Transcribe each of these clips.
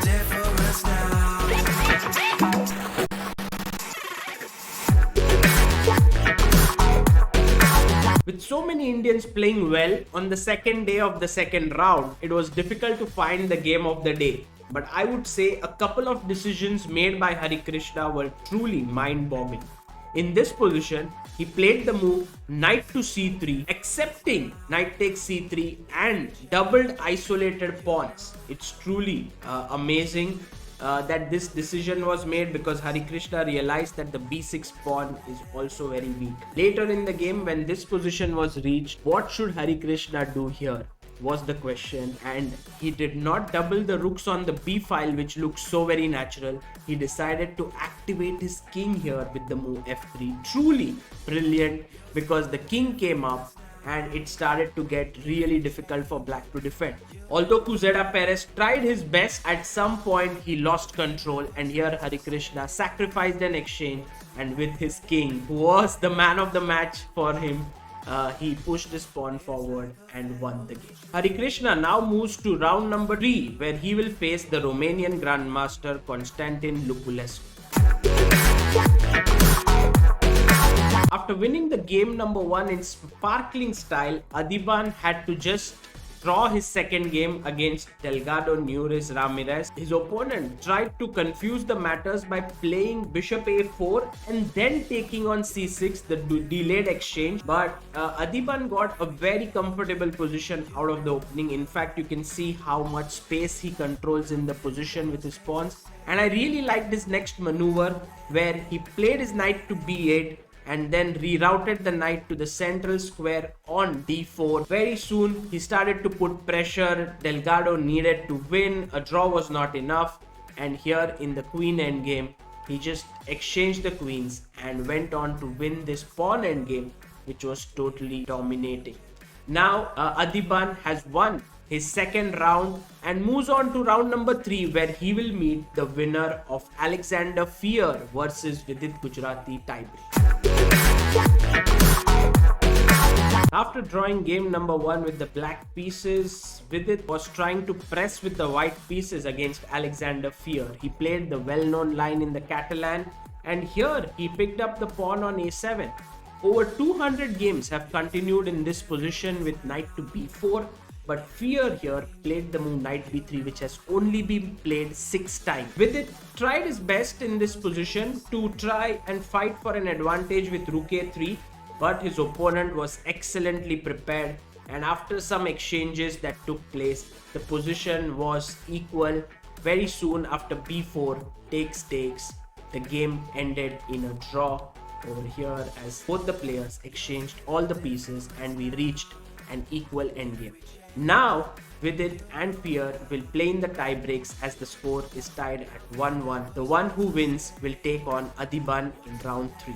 difference now. With so many Indians playing well on the second day of the second round, it was difficult to find the game of the day. But I would say a couple of decisions made by Harikrishna were truly mind-boggling. In this position, he played the move knight to c3, accepting knight takes c3 and doubled isolated pawns. It's truly amazing that this decision was made, because Harikrishna realized that the b6 pawn is also very weak. Later in the game, when this position was reached, what should Harikrishna do here was the question, and he did not double the rooks on the b file, which looks so very natural. He decided to activate his king here with the move f3. Truly brilliant, because the king came up and it started to get really difficult for black to defend. Although Kuzeda Perez tried his best, at some point he lost control, and here Harikrishna sacrificed an exchange, and with his king, who was the man of the match for him, he pushed his pawn forward and won the game. Harikrishna now moves to round number 3, where he will face the Romanian Grandmaster Constantin Luculescu. After winning the game number 1 in sparkling style, Adhiban had to just draw his second game against Delgado Nunes Ramirez. His opponent tried to confuse the matters by playing bishop a4 and then taking on c6, the delayed exchange, but Adhiban got a very comfortable position out of the opening. In fact, you can see how much space he controls in the position with his pawns, and I really liked his next maneuver where he played his knight to b8 and then rerouted the knight to the central square on d4. Very soon, he started to put pressure. Delgado needed to win. A draw was not enough. And here in the queen endgame, he just exchanged the queens and went on to win this pawn endgame, which was totally dominating. Now, Adhiban has won his second round and moves on to round number 3, where he will meet the winner of Alexander Fier versus Vidit Gujrathi tiebreak. After drawing game number 1 with the black pieces, Vidit was trying to press with the white pieces against Alexander Fier. He played the well-known line in the Catalan, and here he picked up the pawn on a7. Over 200 games have continued in this position with knight to b4, but Fier here played the move knight b3, which has only been played 6 times. Vidit tried his best in this position to try and fight for an advantage with rook a3, but his opponent was excellently prepared, and after some exchanges that took place, the position was equal. Very soon after b4 takes, the game ended in a draw over here, as both the players exchanged all the pieces and we reached an equal endgame. Now, Vidit and Fier will play in the tie breaks, as the score is tied at 1-1. The one who wins will take on Adhiban in round 3.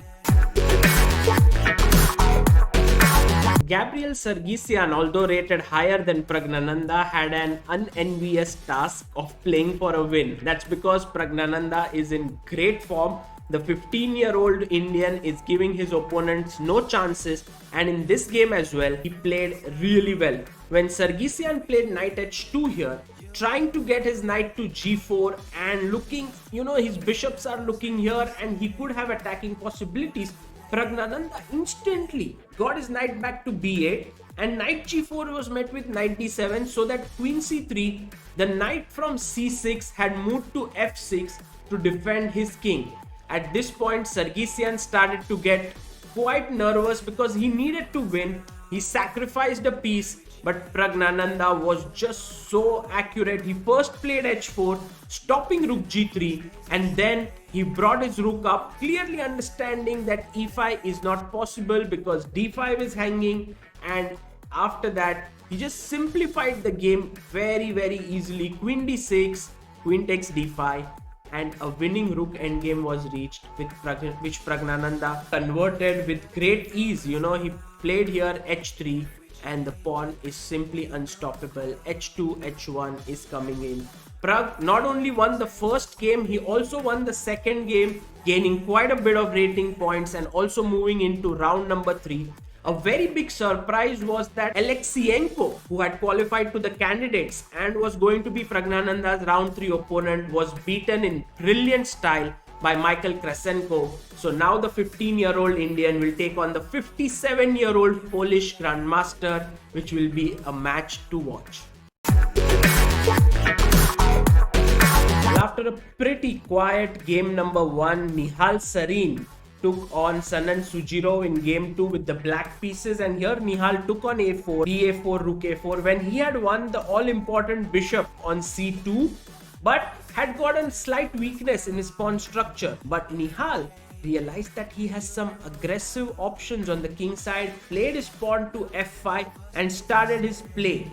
Gabriel Sargsyan, although rated higher than Praggnanandhaa, had an unenvious task of playing for a win. That's because Praggnanandhaa is in great form. The 15-year-old Indian is giving his opponents no chances, and in this game as well, he played really well. When Sargsyan played knight h2 here, trying to get his knight to g4 and looking, his bishops are looking here and he could have attacking possibilities, Praggnanandhaa instantly got his knight back to b8, and knight g4 was met with knight d7, so that queen c3, the knight from c6 had moved to f6 to defend his king. At this point, Sargsyan started to get quite nervous because he needed to win. He sacrificed a piece, but Praggnanandhaa was just so accurate. He first played h4, stopping rook g3, and then he brought his rook up, clearly understanding that e5 is not possible because d5 is hanging, and after that, he just simplified the game very, very easily. Queen d6, queen takes d5, and a winning rook endgame was reached, which Praggnanandhaa converted with great ease. He played here h3, and the pawn is simply unstoppable. h2, h1 is coming in. Pragg not only won the first game, he also won the second game, gaining quite a bit of rating points and also moving into round number 3. A very big surprise was that Alexienko, who had qualified to the candidates and was going to be Praggnanandha's round 3 opponent, was beaten in brilliant style by Michael Krasenko. So now the 15-year-old Indian will take on the 57-year-old Polish Grandmaster, which will be a match to watch. After a pretty quiet game number 1, Nihal Sarin took on Sanan Sujirov in game 2 with the black pieces, and here Nihal took on a4, da4, rook a4 when he had won the all-important bishop on c2 but had gotten slight weakness in his pawn structure. But Nihal realized that he has some aggressive options on the king side, played his pawn to f5 and started his play.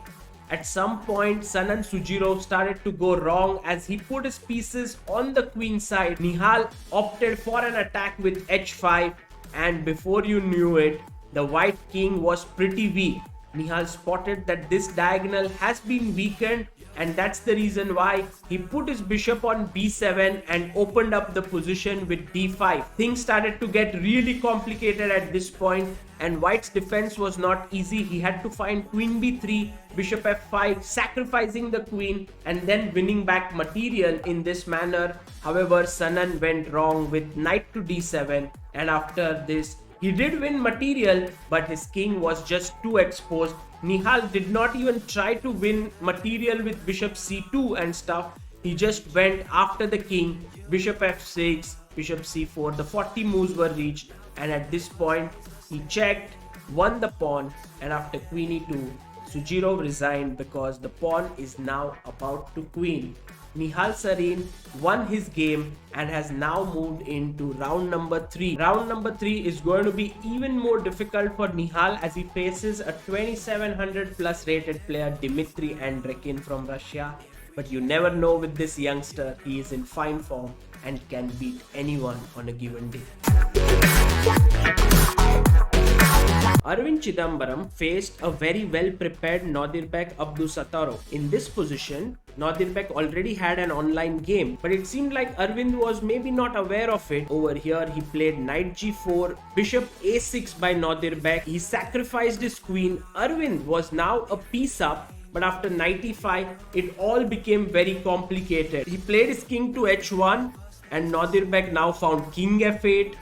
At some point, Sanan Sujirov started to go wrong as he put his pieces on the queen side. Nihal opted for an attack with h5, and before you knew it, the white king was pretty weak. Nihal spotted that this diagonal has been weakened, and that's the reason why he put his bishop on b7 and opened up the position with d5. Things started to get really complicated at this point, and white's defense was not easy. He had to find queen b3, bishop f5, sacrificing the queen and then winning back material in this manner. However, Sanan went wrong with knight to d7, and after this he did win material, but his king was just too exposed. Nihal did not even try to win material with bishop c2 and stuff. He just went after the king, bishop f6, bishop c4. The 40 moves were reached, and at this point he checked, won the pawn, and after queen e2, Sujirov resigned because the pawn is now about to queen. Nihal Sarin won his game and has now moved into round number 3. Round number 3 is going to be even more difficult for Nihal as he faces a 2700 plus rated player, Dmitry Andrekin from Russia. But you never know with this youngster, he is in fine form and can beat anyone on a given day. Arvind Chidambaram faced a very well prepared Nadirbek Abdusattorov. In this position, Nadirbek already had an online game, but it seemed like Arvind was maybe not aware of it. Over here, he played knight g4, bishop a6 by Nadirbek. He sacrificed his queen. Arvind was now a piece up, but after knight e5, it all became very complicated. He played his king to h1, and Nadirbek now found king f8.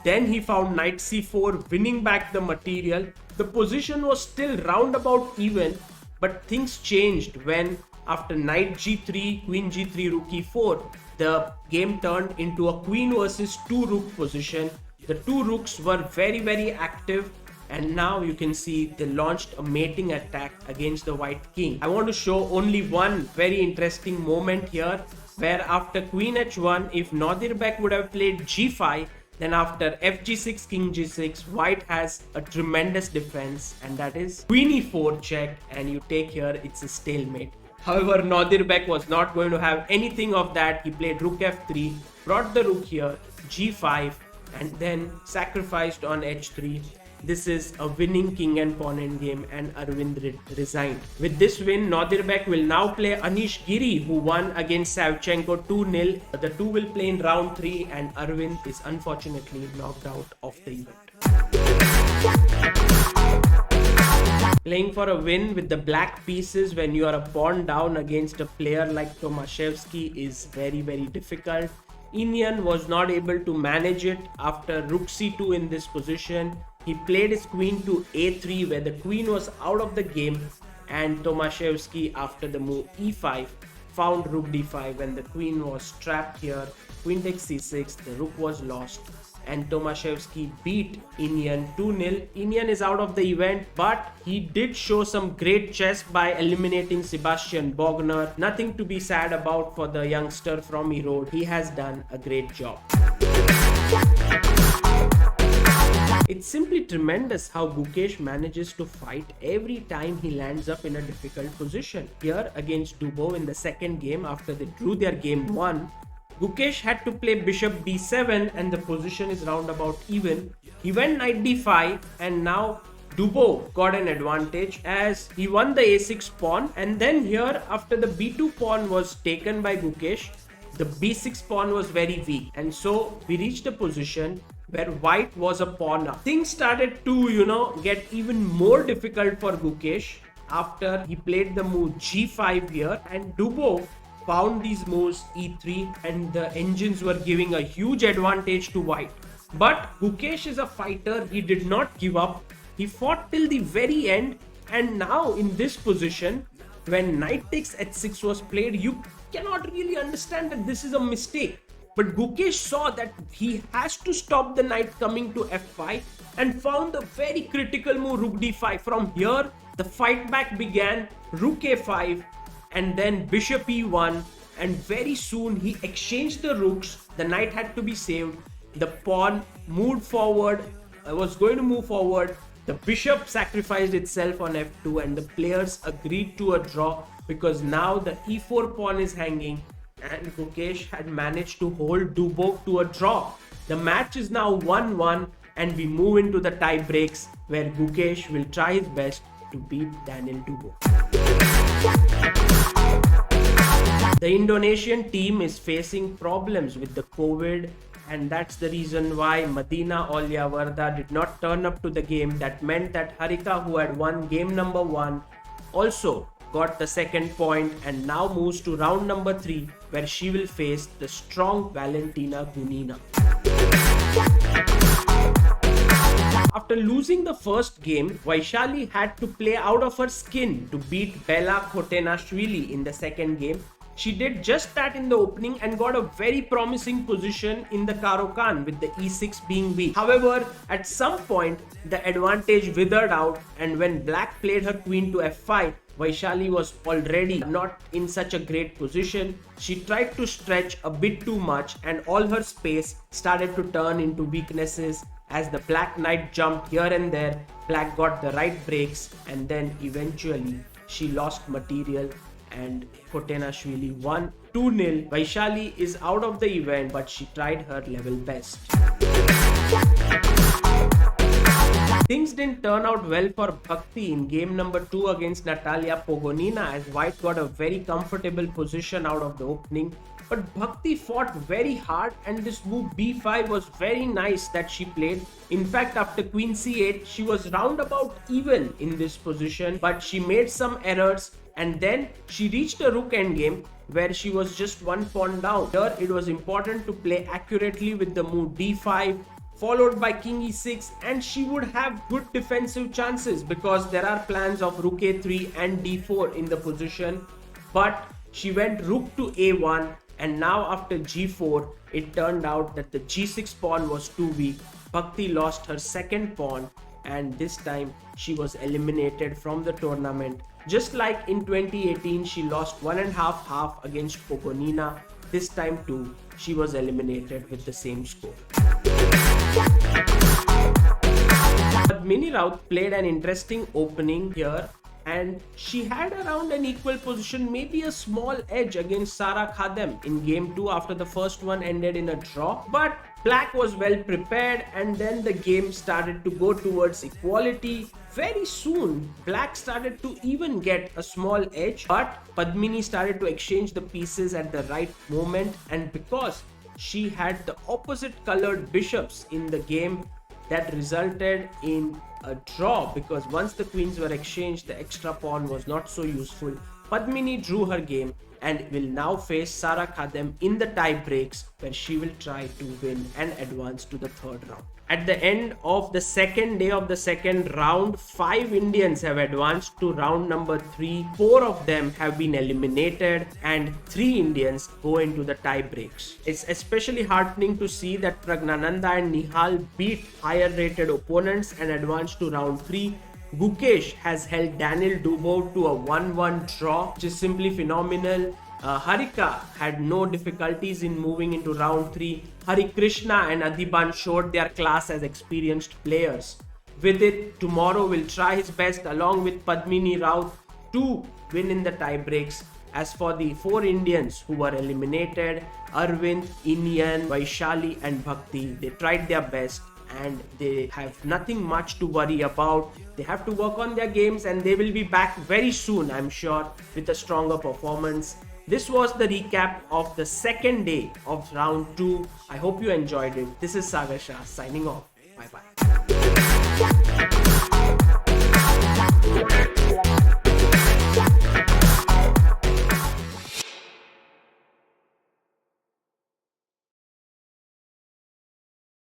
Then he found knight c4, winning back the material. The position was still roundabout even, but things changed when after knight g3, queen g3, rook e4, the game turned into a queen versus 2 rook position. The 2 rooks were very active, and now you can see they launched a mating attack against the white king. I want to show only one very interesting moment here, where after queen h1, if Nadirbek would have played g5, then after fg6, king g6, white has a tremendous defense, and that is queen e4 check, and you take here, it's a stalemate. However, Nadirbek was not going to have anything of that. He played rook f3, brought the rook here, g5, and then sacrificed on h3. This is a winning king and pawn endgame, and Arvind resigned. With this win, Nadirbek will now play Anish Giri, who won against Savchenko 2-0. The two will play in round 3, and Arvind is unfortunately knocked out of the event. Playing for a win with the black pieces when you are a pawn down against a player like Tomaszewski is very difficult. Iniyan was not able to manage it after rook c2 in this position. He played his queen to a3 where the queen was out of the game, and Tomaszewski after the move e5 found rook d5 when the queen was trapped here. Queen takes c6, the rook was lost, and Tomaszewski beat Iniyan 2-0. Iniyan is out of the event, but he did show some great chess by eliminating Sebastian Bogner. Nothing to be sad about for the youngster from Erode. He has done a great job. It's simply tremendous how Gukesh manages to fight every time he lands up in a difficult position. Here against Dubov in the second game after they drew their game 1, Gukesh had to play bishop b7 and the position is roundabout even. He went knight d5 and now Dubov got an advantage as he won the a6 pawn, and then here after the b2 pawn was taken by Gukesh, the b6 pawn was very weak, and so we reached a position where white was a pawn up. Things started to, get even more difficult for Gukesh after he played the move g5 here, and Dubov found these moves e3, and the engines were giving a huge advantage to white. But Gukesh is a fighter, he did not give up. He fought till the very end, and now in this position, when knight takes h6 was played, you cannot really understand that this is a mistake. But Gukesh saw that he has to stop the knight coming to f5 and found a very critical move rook d5. From here, the fight back began, rook a5 and then bishop e1, and very soon he exchanged the rooks. The knight had to be saved. The pawn moved forward, was going to move forward. The bishop sacrificed itself on f2 and the players agreed to a draw because now the e4 pawn is hanging and Gukesh had managed to hold Dubov to a draw. The match is now 1-1 and we move into the tie breaks where Gukesh will try his best to beat Daniel Dubov. The Indonesian team is facing problems with the COVID, and that's the reason why Madina Olyawarda did not turn up to the game. That meant that Harika, who had won game number 1, also got the second point and now moves to round number 3 where she will face the strong Valentina Gunina. After losing the first game, Vaishali had to play out of her skin to beat Bella Khademalsharieh in the second game. She did just that in the opening and got a very promising position in the Caro-Kann with the e6 being weak. However, at some point, the advantage withered out, and when black played her queen to f5, Vaishali was already not in such a great position. She tried to stretch a bit too much and all her space started to turn into weaknesses. As the black knight jumped here and there, black got the right breaks and then eventually she lost material and Khademalsharieh won 2-0. Vaishali is out of the event, but she tried her level best. Things didn't turn out well for Bhakti in game number 2 against Natalia Pogonina, as white got a very comfortable position out of the opening. But Bhakti fought very hard and this move b5 was very nice that she played. In fact, after queen c8, she was roundabout even in this position, but she made some errors and then she reached a rook endgame where she was just one pawn down. Here it was important to play accurately with the move d5 followed by king e6, and she would have good defensive chances because there are plans of rook a3 and d4 in the position. But she went rook to a1, and now after g4 it turned out that the g6 pawn was too weak. Bhakti lost her second pawn and this time she was eliminated from the tournament. Just like in 2018 she lost 1.5 against Pogonina, this time too she was eliminated with the same score. Padmini played an interesting opening here and she had around an equal position, maybe a small edge against Sara Khadem in game 2 after the first one ended in a draw. But black was well prepared and then the game started to go towards equality. Very soon, black started to even get a small edge, but Padmini started to exchange the pieces at the right moment, and because she had the opposite colored bishops in the game, that resulted in a draw because once the queens were exchanged, the extra pawn was not so useful. Padmini drew her game and will now face Sara Khadem in the tie breaks where she will try to win and advance to the third round. At the end of the second day of the second round, 5 Indians have advanced to round number 3. 4 of them have been eliminated and 3 Indians go into the tie breaks. It's especially heartening to see that Praggnanandhaa and Nihal beat higher rated opponents and advanced to round 3. Gukesh has held Daniel Dubov to a 1-1 draw, which is simply phenomenal. Harika had no difficulties in moving into round 3. Harikrishna and Adhiban showed their class as experienced players. Vidit tomorrow will try his best along with Padmini Raut to win in the tie breaks. As for the 4 Indians who were eliminated, Aravindh, Iniyan, Vaishali and Bhakti, they tried their best and they have nothing much to worry about. They have to work on their games and they will be back very soon, I'm sure, with a stronger performance. This was the recap of the second day of round 2. I hope you enjoyed it. This is Sagar Shah signing off. Bye bye.